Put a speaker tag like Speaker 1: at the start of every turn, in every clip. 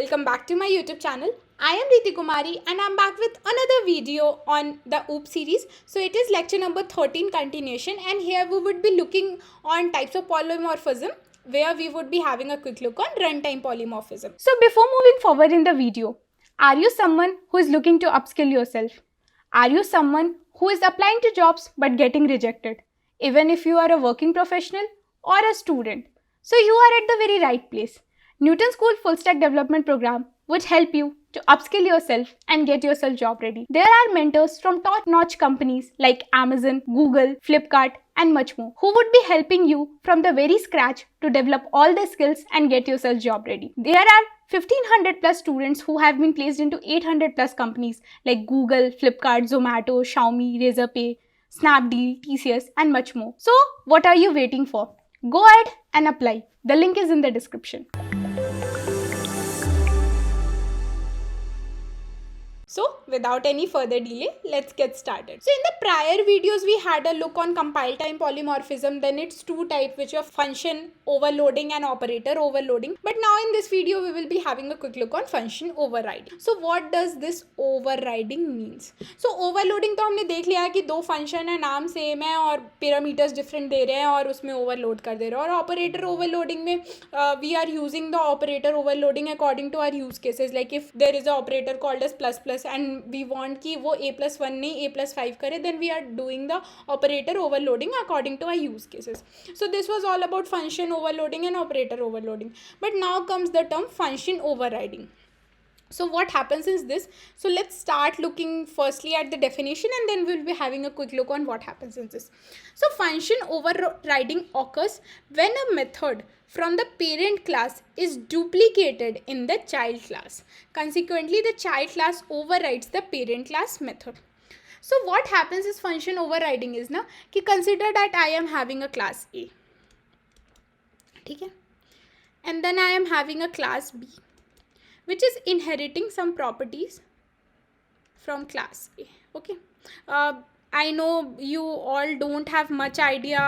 Speaker 1: welcome back to my YouTube channel. I am Riti Kumari and I'm back with another video on the 𝐒𝐜𝐡𝐶 series. So it is lecture number 13 continuation, and here we would be looking on types of polymorphism, where we would be having a quick look on runtime polymorphism. So before moving forward in the video, are you someone who is looking to upskill yourself? Are you someone who is applying to jobs but getting rejected, even if you are a working professional or a student? So you are at the very right place. Newton School Full Stack Development Program would help you to upskill yourself and get yourself job ready. There are mentors from top-notch companies like Amazon, Google, Flipkart and much more who would be helping you from the very scratch to develop all the skills and get yourself job ready. There are 1500 plus students who have been placed into 800 plus companies like Google, Flipkart, Zomato, Xiaomi, Razorpay, Snapdeal, TCS and much more. So what are you waiting for? Go ahead and apply. The link is in the description. So without any further delay, let's get started. So in the prior videos, we had a look on compile time polymorphism, then its two types, which are function overloading and operator overloading. But now in this video, we will be having a quick look on function overriding. So what does this overriding means? So overloading तो हमने देख लिया कि दो function है, नाम same है और पैरामीटर्स डिफरेंट दे रहे हैं और उसमें ओवरलोड कर दे रहे हैं. और ऑपरेटर ओवरलोडिंग में we are using the operator overloading according to our use cases. Like if there is a operator called as plus plus and we want कि वो a+1 नहीं a+5 करे, then we are doing the operator overloading according to our use cases. So this was all about function overloading and operator overloading. But now comes the term function overriding. So what happens is this. So let's start looking firstly at the definition and then we'll be having a quick look on what happens in this. So function overriding occurs when a method from the parent class is duplicated in the child class. Consequently, the child class overrides the parent class method. So what happens is function overriding is na कि consider that I am having a class A, ठीक है, and then I am having a class B, which is inheriting some properties from class A. Okay. I know you all don't have much idea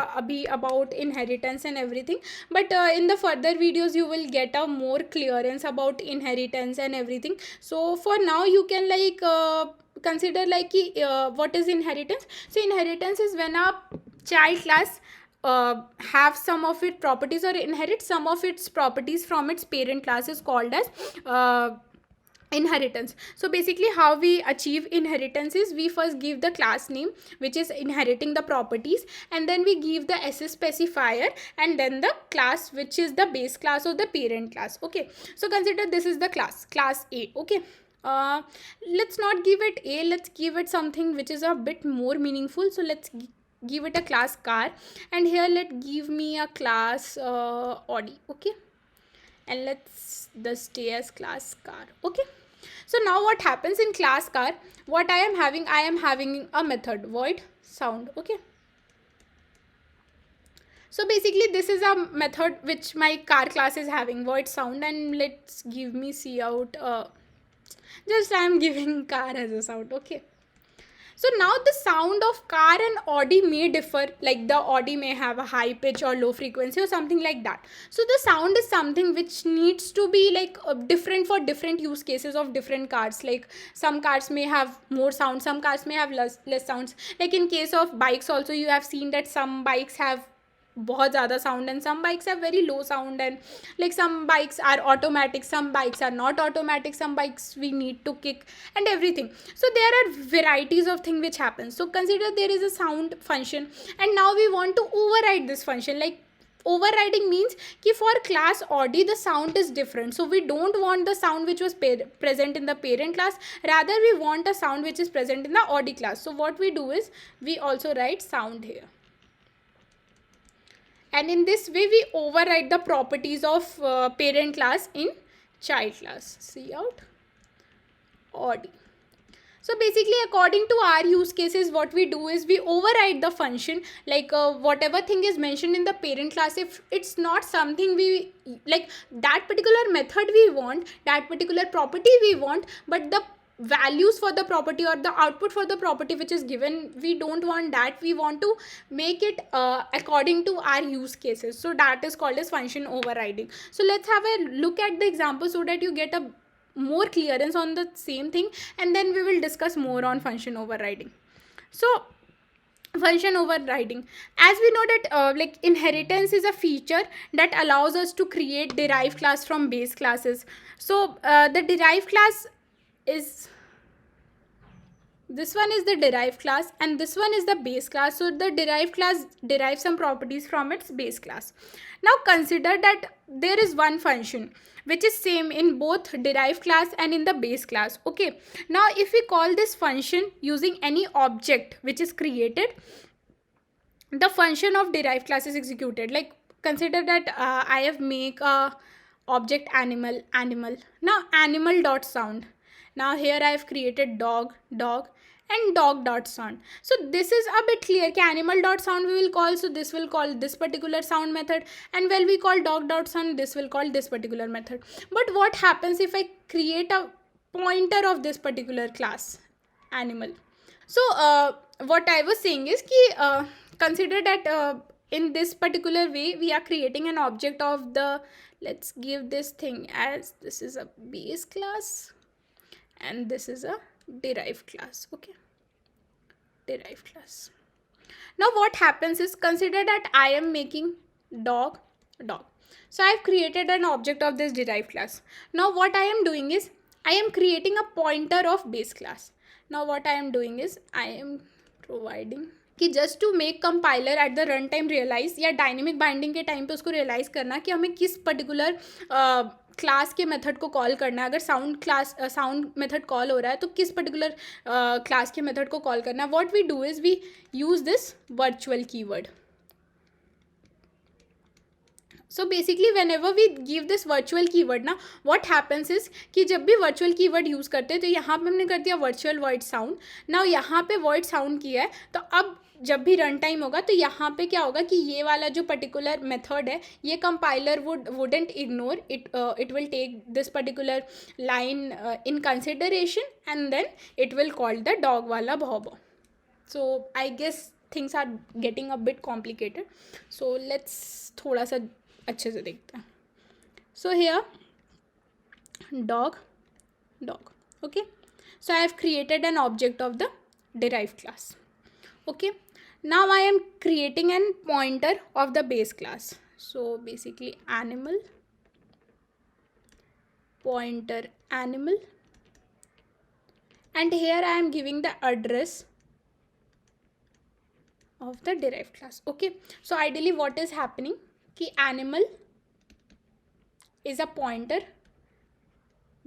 Speaker 1: about inheritance and everything, but in the further videos you will get a more clearance about inheritance and everything. So for now you can like consider like what is inheritance. So inheritance is when a child class have some of its properties or inherit some of its properties from its parent class is called as inheritance. So basically how we achieve inheritance is we first give the class name which is inheriting the properties, and then we give the SS specifier and then the class which is the base class or the parent class. Okay, so consider this is the class A. Okay, let's not give it A, let's give it something which is a bit more meaningful. So let's give it a class car, and here give me a class Audi. Okay, and let's just stay as class car. Okay, so now what happens in class car, what I am having a method void sound. Okay, so basically this is a method which my car class is having void sound, and let's give me Cout. Just I am giving car as a sound. Okay, so now the sound of car and Audi may differ, like the Audi may have a high pitch or low frequency or something like that. So the sound is something which needs to be like different for different use cases of different cars. Like some cars may have more sound, some cars may have less sounds. Like in case of bikes also, you have seen that some bikes have बहुत ज़्यादा sound and some bikes have very low sound, and like some bikes are automatic, some bikes are not automatic, some bikes we need to kick and everything. So there are varieties of things which happen. So consider there is a sound function and now we want to override this function. Like overriding means कि for class Audi the sound is different, so we don't want the sound which was present in the parent class, rather we want a sound which is present in the Audi class. So what we do is we also write sound here. And in this way, we override the properties of parent class in child class. Cout Audi. So basically, according to our use cases, what we do is we override the function, like whatever thing is mentioned in the parent class, if it's not something we like, that particular method we want, that particular property we want, but the values for the property or the output for the property which is given, we don't want that. We want to make it according to our use cases. So that is called as function overriding. So let's have a look at the example so that you get a more clearance on the same thing, and then we will discuss more on function overriding. So function overriding, as we know that like inheritance is a feature that allows us to create derived class from base classes. So the derived class is, this one is the derived class and this one is the base class. So the derived class derives some properties from its base class. Now consider that there is one function which is same in both derived class and in the base class. Okay, now if we call this function using any object which is created, the function of derived class is executed. Like consider that I have make a object animal. Now animal dot sound. Now here I have created dog and dog dot sound. So this is a bit clear. Animal dot sound we will call, so this will call this particular sound method, and when we call dog dot sound, this will call this particular method. But what happens if I create a pointer of this particular class animal? So what I was saying is ki consider that in this particular way we are creating an object of the, let's give this thing as, this is a base class and this is a derived class. Okay, derived class. Now what happens is, consider that I am making dog. So I have created an object of this derived class. Now what I am doing is, I am creating a pointer of base class. Now what I am doing is, I am providing कि just to make compiler at the run time realize, या dynamic binding के time पे उसको realize करना कि हमें किस particular class के मेथड को कॉल करना है. अगर साउंड मेथड कॉल हो रहा है तो किस पर्टिकुलर क्लास के मेथड को कॉल करना है. What we do is we use this virtual keyword. So basically whenever we give this virtual keyword ना, व्हाट हैपन्स इज कि जब भी वर्चुअल कीवर्ड यूज़ करते हैं तो यहाँ पे हमने कर दिया वर्चुअल वॉइड साउंड. नाउ यहाँ पे वॉइड साउंड किया है, तो अब जब भी रन टाइम होगा तो यहाँ पे क्या होगा कि ये वाला जो पर्टिकुलर मेथड है ये compiler wouldn't ignore it. It will take this particular line in consideration and then it will call the dog वाला भौबो. So I guess things are getting a bit complicated. So let's थोड़ा सा अच्छे से देखते हैं. So here dog. Okay, so I have created an object of the derived class. Okay, now I am creating an pointer of the base class. So basically animal, pointer animal, and here I am giving the address of the derived class. Okay, so ideally what is happening कि animal is a pointer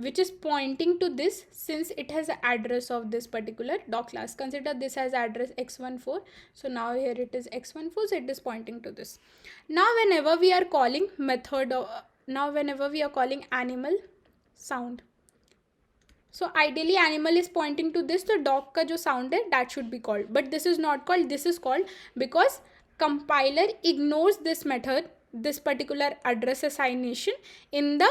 Speaker 1: which is pointing to this, since it has the address of this particular dog class. Consider this as address x14. So now here it is x14, so it is pointing to this. Now whenever we are calling method, whenever we are calling animal sound, so ideally animal is pointing to this, so dog का जो sound है that should be called, but this is not called. This is called because compiler ignores this method, this particular address assignation in the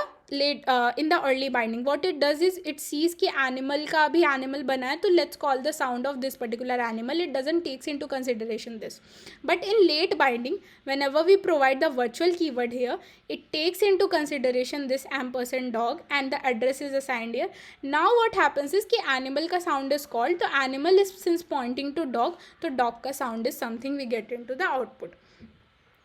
Speaker 1: early binding. What it does is it sees कि animal का भी animal बना है, तो let's call the sound of this particular animal. It doesn't takes into consideration this. But in late binding, whenever we provide the virtual keyword here, it takes into consideration this ampersand dog and the address is assigned here. Now what happens is कि animal का sound is called, तो animal is since pointing to dog, तो dog का sound is something we get into the output.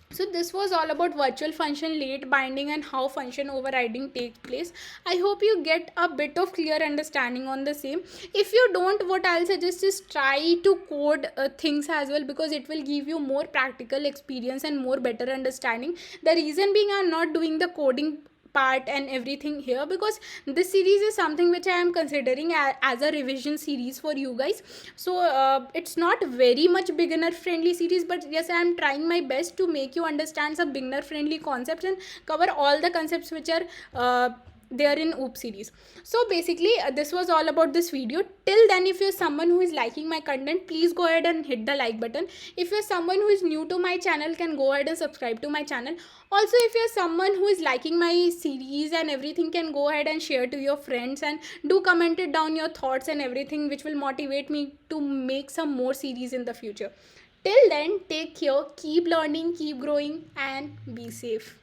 Speaker 1: So this was all about virtual function, late binding, and how function overriding takes place. I hope you get a bit of clear understanding on the same. If you don't, what I'll suggest is try to code things as well, because it will give you more practical experience and more better understanding. The reason being I'm not doing the coding part and everything here because this series is something which I am considering as a revision series for you guys. So it's not very much beginner friendly series, but yes, I am trying my best to make you understand some beginner friendly concepts and cover all the concepts which are there in OOP series. So basically this was all about this video. Till then, if you're someone who is liking my content, please go ahead and hit the like button. If you're someone who is new to my channel, can go ahead and subscribe to my channel. Also, if you're someone who is liking my series and everything, can go ahead and share to your friends and do comment it down your thoughts and everything, which will motivate me to make some more series in the future. Till then, take care, keep learning, keep growing, and be safe.